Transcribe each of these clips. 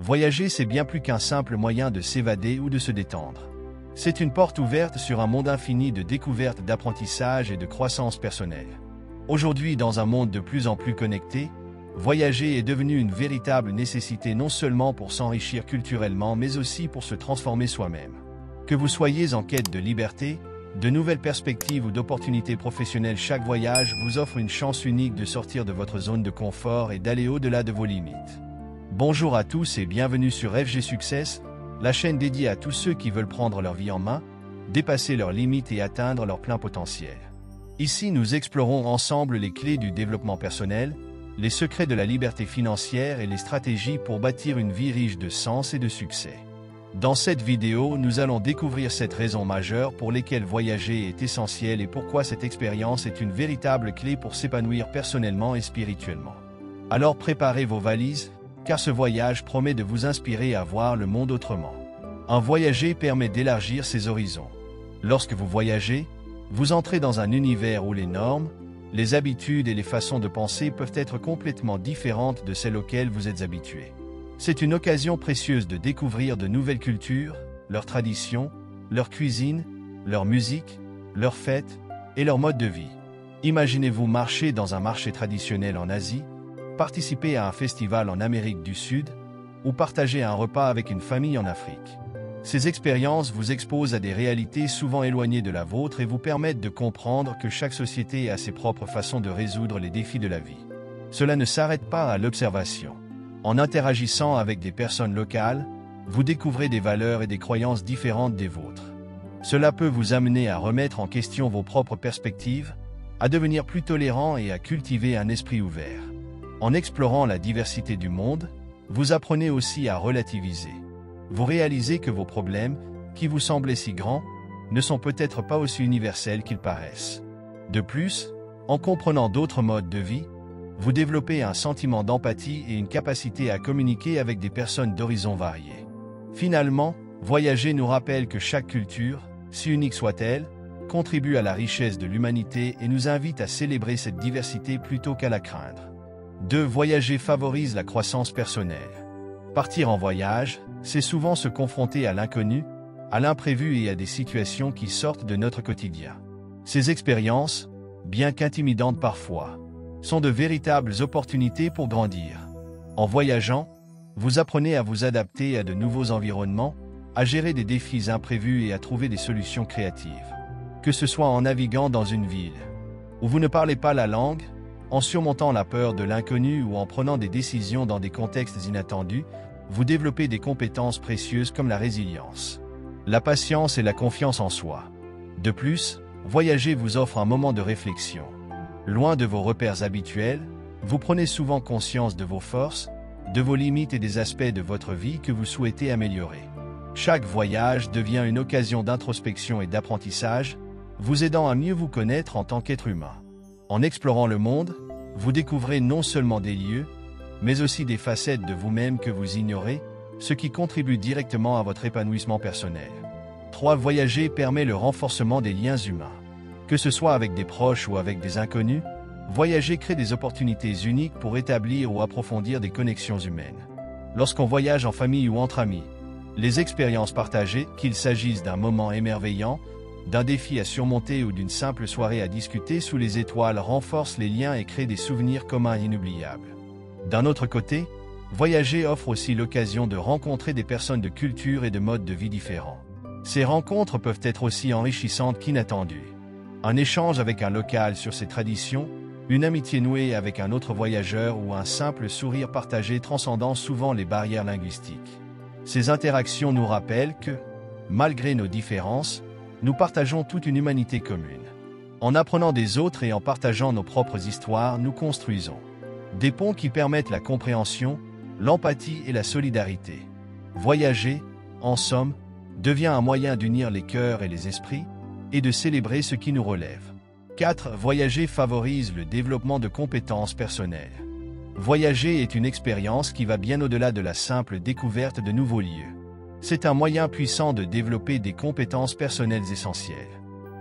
Voyager, c'est bien plus qu'un simple moyen de s'évader ou de se détendre. C'est une porte ouverte sur un monde infini de découvertes, d'apprentissage et de croissance personnelle. Aujourd'hui, dans un monde de plus en plus connecté, voyager est devenu une véritable nécessité non seulement pour s'enrichir culturellement, mais aussi pour se transformer soi-même. Que vous soyez en quête de liberté, de nouvelles perspectives ou d'opportunités professionnelles, chaque voyage vous offre une chance unique de sortir de votre zone de confort et d'aller au-delà de vos limites. Bonjour à tous et bienvenue sur FG Success, la chaîne dédiée à tous ceux qui veulent prendre leur vie en main, dépasser leurs limites et atteindre leur plein potentiel. Ici, nous explorons ensemble les clés du développement personnel, les secrets de la liberté financière et les stratégies pour bâtir une vie riche de sens et de succès. Dans cette vidéo, nous allons découvrir 7 raisons majeures pour lesquelles voyager est essentiel et pourquoi cette expérience est une véritable clé pour s'épanouir personnellement et spirituellement. Alors préparez vos valises, car ce voyage promet de vous inspirer à voir le monde autrement. Un voyager permet d'élargir ses horizons. Lorsque vous voyagez, vous entrez dans un univers où les normes, les habitudes et les façons de penser peuvent être complètement différentes de celles auxquelles vous êtes habitué. C'est une occasion précieuse de découvrir de nouvelles cultures, leurs traditions, leur cuisine, leur musique, leurs fêtes et leur mode de vie. Imaginez-vous marcher dans un marché traditionnel en Asie, participer à un festival en Amérique du Sud ou partager un repas avec une famille en Afrique. Ces expériences vous exposent à des réalités souvent éloignées de la vôtre et vous permettent de comprendre que chaque société a ses propres façons de résoudre les défis de la vie. Cela ne s'arrête pas à l'observation. En interagissant avec des personnes locales, vous découvrez des valeurs et des croyances différentes des vôtres. Cela peut vous amener à remettre en question vos propres perspectives, à devenir plus tolérant et à cultiver un esprit ouvert. En explorant la diversité du monde, vous apprenez aussi à relativiser. Vous réalisez que vos problèmes, qui vous semblaient si grands, ne sont peut-être pas aussi universels qu'ils paraissent. De plus, en comprenant d'autres modes de vie, vous développez un sentiment d'empathie et une capacité à communiquer avec des personnes d'horizons variés. Finalement, voyager nous rappelle que chaque culture, si unique soit-elle, contribue à la richesse de l'humanité et nous invite à célébrer cette diversité plutôt qu'à la craindre. 2. Voyager favorise la croissance personnelle. Partir en voyage, c'est souvent se confronter à l'inconnu, à l'imprévu et à des situations qui sortent de notre quotidien. Ces expériences, bien qu'intimidantes parfois, sont de véritables opportunités pour grandir. En voyageant, vous apprenez à vous adapter à de nouveaux environnements, à gérer des défis imprévus et à trouver des solutions créatives. Que ce soit en naviguant dans une ville où vous ne parlez pas la langue, en surmontant la peur de l'inconnu ou en prenant des décisions dans des contextes inattendus, vous développez des compétences précieuses comme la résilience, la patience et la confiance en soi. De plus, voyager vous offre un moment de réflexion. Loin de vos repères habituels, vous prenez souvent conscience de vos forces, de vos limites et des aspects de votre vie que vous souhaitez améliorer. Chaque voyage devient une occasion d'introspection et d'apprentissage, vous aidant à mieux vous connaître en tant qu'être humain. En explorant le monde, vous découvrez non seulement des lieux, mais aussi des facettes de vous-même que vous ignorez, ce qui contribue directement à votre épanouissement personnel. 3. Voyager permet le renforcement des liens humains. Que ce soit avec des proches ou avec des inconnus, voyager crée des opportunités uniques pour établir ou approfondir des connexions humaines. Lorsqu'on voyage en famille ou entre amis, les expériences partagées, qu'il s'agisse d'un moment émerveillant, d'un défi à surmonter ou d'une simple soirée à discuter sous les étoiles, renforcent les liens et créent des souvenirs communs inoubliables. D'un autre côté, voyager offre aussi l'occasion de rencontrer des personnes de culture et de modes de vie différents. Ces rencontres peuvent être aussi enrichissantes qu'inattendues. Un échange avec un local sur ses traditions, une amitié nouée avec un autre voyageur ou un simple sourire partagé transcendant souvent les barrières linguistiques. Ces interactions nous rappellent que, malgré nos différences, nous partageons toute une humanité commune. En apprenant des autres et en partageant nos propres histoires, nous construisons des ponts qui permettent la compréhension, l'empathie et la solidarité. Voyager, en somme, devient un moyen d'unir les cœurs et les esprits et de célébrer ce qui nous relève. 4. Voyager favorise le développement de compétences personnelles. Voyager est une expérience qui va bien au-delà de la simple découverte de nouveaux lieux. C'est un moyen puissant de développer des compétences personnelles essentielles.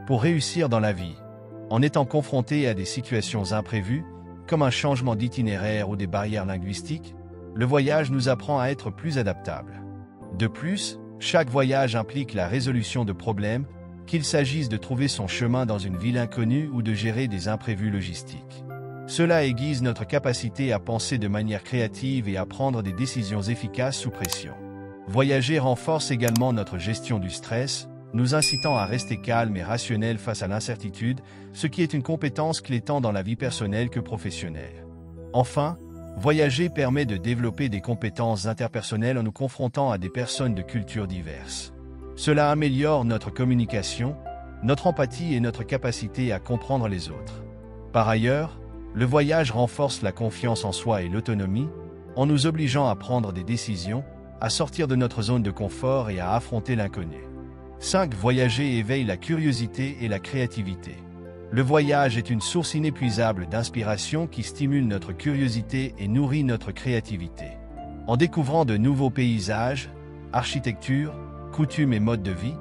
Pour réussir dans la vie, en étant confronté à des situations imprévues, comme un changement d'itinéraire ou des barrières linguistiques, Le voyage nous apprend à être plus adaptables. De plus, chaque voyage implique la résolution de problèmes, qu'il s'agisse de trouver son chemin dans une ville inconnue ou de gérer des imprévus logistiques. Cela aiguise notre capacité à penser de manière créative et à prendre des décisions efficaces sous pression. Voyager renforce également notre gestion du stress, nous incitant à rester calme et rationnel face à l'incertitude, ce qui est une compétence clé tant dans la vie personnelle que professionnelle. Enfin, voyager permet de développer des compétences interpersonnelles en nous confrontant à des personnes de cultures diverses. Cela améliore notre communication, notre empathie et notre capacité à comprendre les autres. Par ailleurs, le voyage renforce la confiance en soi et l'autonomie, en nous obligeant à prendre des décisions, à sortir de notre zone de confort et à affronter l'inconnu. 5. Voyager éveille la curiosité et la créativité. Le voyage est une source inépuisable d'inspiration qui stimule notre curiosité et nourrit notre créativité. En découvrant de nouveaux paysages, architectures, coutumes et modes de vie,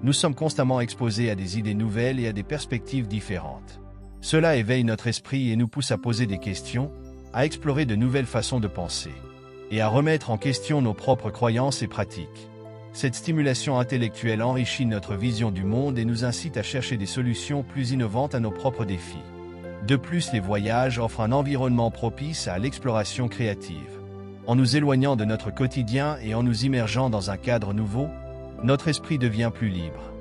nous sommes constamment exposés à des idées nouvelles et à des perspectives différentes. Cela éveille notre esprit et nous pousse à poser des questions, à explorer de nouvelles façons de penser, et à remettre en question nos propres croyances et pratiques. Cette stimulation intellectuelle enrichit notre vision du monde et nous incite à chercher des solutions plus innovantes à nos propres défis. De plus, les voyages offrent un environnement propice à l'exploration créative. En nous éloignant de notre quotidien et en nous immergeant dans un cadre nouveau, notre esprit devient plus libre,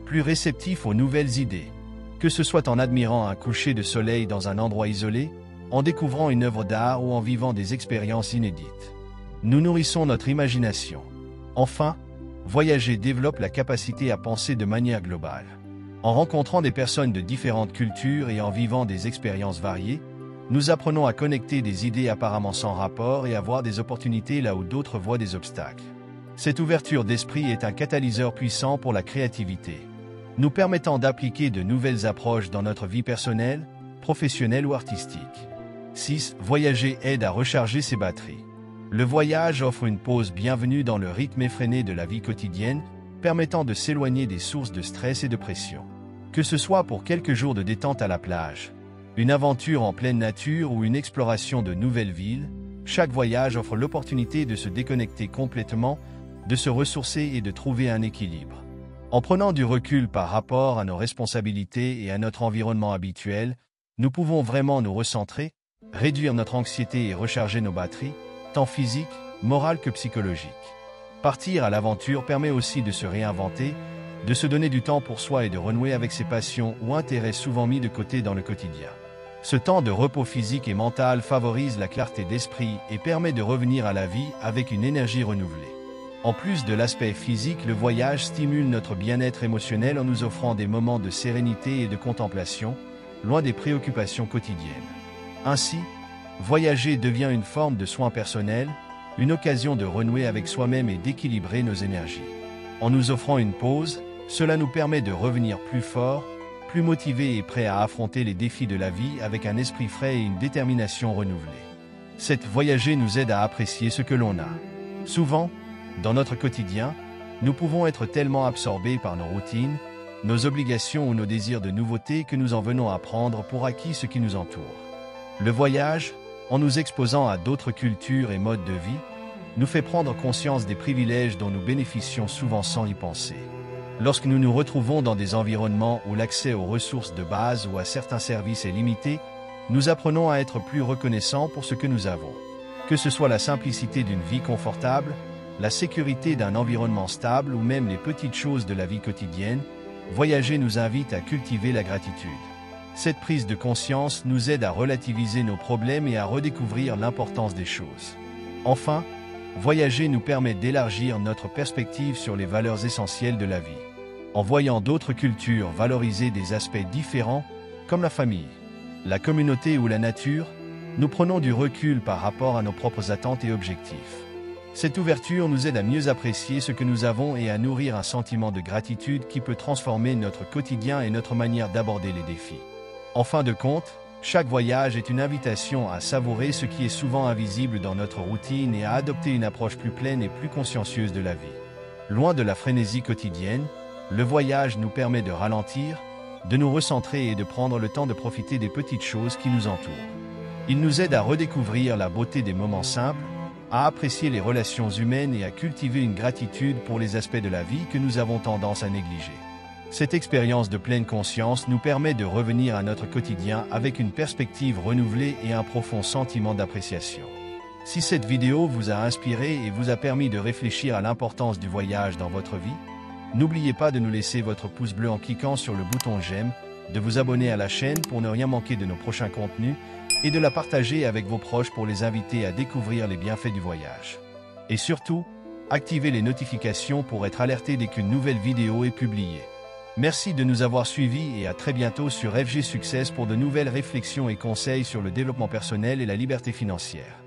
plus réceptif aux nouvelles idées. Que ce soit en admirant un coucher de soleil dans un endroit isolé, en découvrant une œuvre d'art ou en vivant des expériences inédites. Nous nourrissons notre imagination. Enfin, voyager développe la capacité à penser de manière globale. En rencontrant des personnes de différentes cultures et en vivant des expériences variées, nous apprenons à connecter des idées apparemment sans rapport et à voir des opportunités là où d'autres voient des obstacles. Cette ouverture d'esprit est un catalyseur puissant pour la créativité, nous permettant d'appliquer de nouvelles approches dans notre vie personnelle, professionnelle ou artistique. 6. Voyager aide à recharger ses batteries. Le voyage offre une pause bienvenue dans le rythme effréné de la vie quotidienne, permettant de s'éloigner des sources de stress et de pression. Que ce soit pour quelques jours de détente à la plage, une aventure en pleine nature ou une exploration de nouvelles villes, chaque voyage offre l'opportunité de se déconnecter complètement, de se ressourcer et de trouver un équilibre. En prenant du recul par rapport à nos responsabilités et à notre environnement habituel, nous pouvons vraiment nous recentrer, réduire notre anxiété et recharger nos batteries, tant physiques, morales que psychologiques. Partir à l'aventure permet aussi de se réinventer, de se donner du temps pour soi et de renouer avec ses passions ou intérêts souvent mis de côté dans le quotidien. Ce temps de repos physique et mental favorise la clarté d'esprit et permet de revenir à la vie avec une énergie renouvelée. En plus de l'aspect physique, le voyage stimule notre bien-être émotionnel en nous offrant des moments de sérénité et de contemplation, loin des préoccupations quotidiennes. Ainsi, voyager devient une forme de soin personnel, une occasion de renouer avec soi-même et d'équilibrer nos énergies. En nous offrant une pause, cela nous permet de revenir plus forts, plus motivés et prêts à affronter les défis de la vie avec un esprit frais et une détermination renouvelée. Cette voyager nous aide à apprécier ce que l'on a. Souvent, dans notre quotidien, nous pouvons être tellement absorbés par nos routines, nos obligations ou nos désirs de nouveauté que nous en venons à prendre pour acquis ce qui nous entoure. Le voyage, en nous exposant à d'autres cultures et modes de vie, nous fait prendre conscience des privilèges dont nous bénéficions souvent sans y penser. Lorsque nous nous retrouvons dans des environnements où l'accès aux ressources de base ou à certains services est limité, nous apprenons à être plus reconnaissants pour ce que nous avons. Que ce soit la simplicité d'une vie confortable, la sécurité d'un environnement stable ou même les petites choses de la vie quotidienne, voyager nous invite à cultiver la gratitude. Cette prise de conscience nous aide à relativiser nos problèmes et à redécouvrir l'importance des choses. Enfin, voyager nous permet d'élargir notre perspective sur les valeurs essentielles de la vie. En voyant d'autres cultures valoriser des aspects différents, comme la famille, la communauté ou la nature, nous prenons du recul par rapport à nos propres attentes et objectifs. Cette ouverture nous aide à mieux apprécier ce que nous avons et à nourrir un sentiment de gratitude qui peut transformer notre quotidien et notre manière d'aborder les défis. En fin de compte, chaque voyage est une invitation à savourer ce qui est souvent invisible dans notre routine et à adopter une approche plus pleine et plus consciencieuse de la vie. Loin de la frénésie quotidienne, le voyage nous permet de ralentir, de nous recentrer et de prendre le temps de profiter des petites choses qui nous entourent. Il nous aide à redécouvrir la beauté des moments simples, à apprécier les relations humaines et à cultiver une gratitude pour les aspects de la vie que nous avons tendance à négliger. Cette expérience de pleine conscience nous permet de revenir à notre quotidien avec une perspective renouvelée et un profond sentiment d'appréciation. Si cette vidéo vous a inspiré et vous a permis de réfléchir à l'importance du voyage dans votre vie, n'oubliez pas de nous laisser votre pouce bleu en cliquant sur le bouton j'aime, de vous abonner à la chaîne pour ne rien manquer de nos prochains contenus et de la partager avec vos proches pour les inviter à découvrir les bienfaits du voyage. Et surtout, activez les notifications pour être alerté dès qu'une nouvelle vidéo est publiée. Merci de nous avoir suivis et à très bientôt sur FG Success pour de nouvelles réflexions et conseils sur le développement personnel et la liberté financière.